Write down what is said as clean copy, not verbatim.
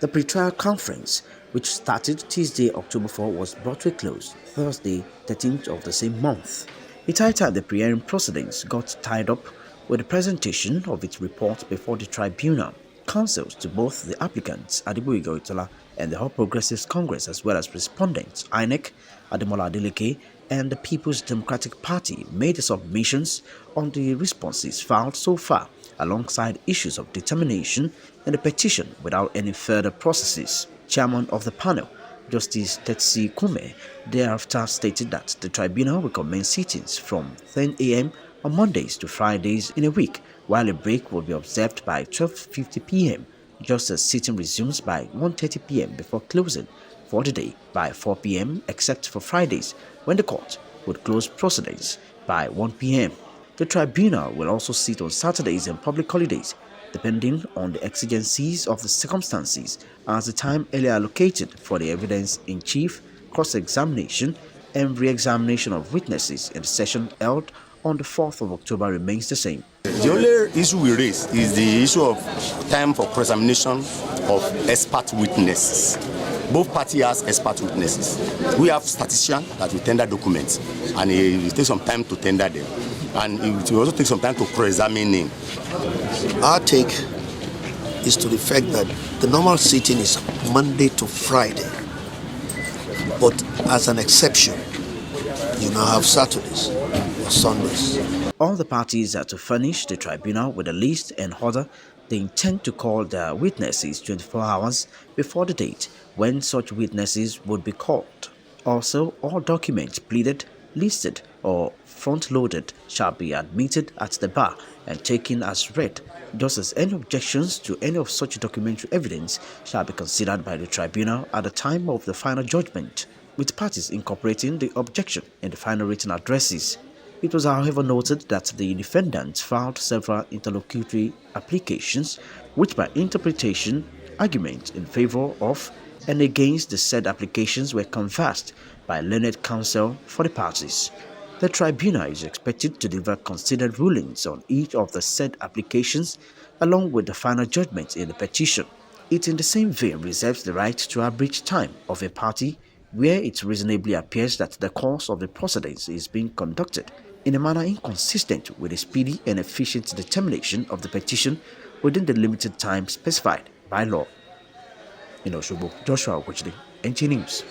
The pre-trial conference, which started Tuesday, October 4, was brought to a close Thursday, 13th of the same month. It high time the pre-hearing proceedings got tied up with the presentation of its report before the tribunal. Counsels to both the applicants, ADEGBOYEGA OYETOLA, and the All Progressives Congress, as well as respondents, ADEMOLA, ADELEKE, and the People's Democratic Party, made submissions on the responses filed so far, alongside issues of determination and the petition without any further processes. Chairman of the panel, Justice Tetsi Kume, thereafter stated that the tribunal will commence sittings from 10 a.m. on Mondays to Fridays in a week, while a break will be observed by 12:50 p.m. just as sitting resumes by 1:30 p.m. before closing for the day by 4 p.m. except for Fridays, when the court would close proceedings by 1 p.m. The tribunal will also sit on Saturdays and public holidays, depending on the exigencies of the circumstances, as the time earlier allocated for the evidence-in-chief, cross-examination, and re-examination of witnesses in the session held on the 4th of October remains the same. The only issue we raise is the issue of time for cross-examination of expert witnesses. Both parties has expert witnesses. We have statisticians that will tender documents, and it will take some time to tender them. And it will also take some time to cross-examine him. Our take is to the fact that the normal sitting is Monday to Friday, but as an exception, you now have Saturdays or Sundays. All the parties are to furnish the tribunal with a list and order they intend to call their witnesses 24 hours before the date when such witnesses would be called. Also, all documents pleaded, listed, or front-loaded shall be admitted at the bar and taken as read, just as any objections to any of such documentary evidence shall be considered by the tribunal at the time of the final judgment, with parties incorporating the objection in the final written addresses. It was, however, noted that the defendants filed several interlocutory applications, which by interpretation, argument in favor of and against the said applications were canvassed by learned counsel for the parties. The tribunal is expected to deliver considered rulings on each of the said applications, along with the final judgment in the petition. It in the same vein reserves the right to abridge time of a party where it reasonably appears that the course of the proceedings is being conducted in a manner inconsistent with a speedy and efficient determination of the petition within the limited time specified by law. In OSOGBO, Joshua Okochide, NT News.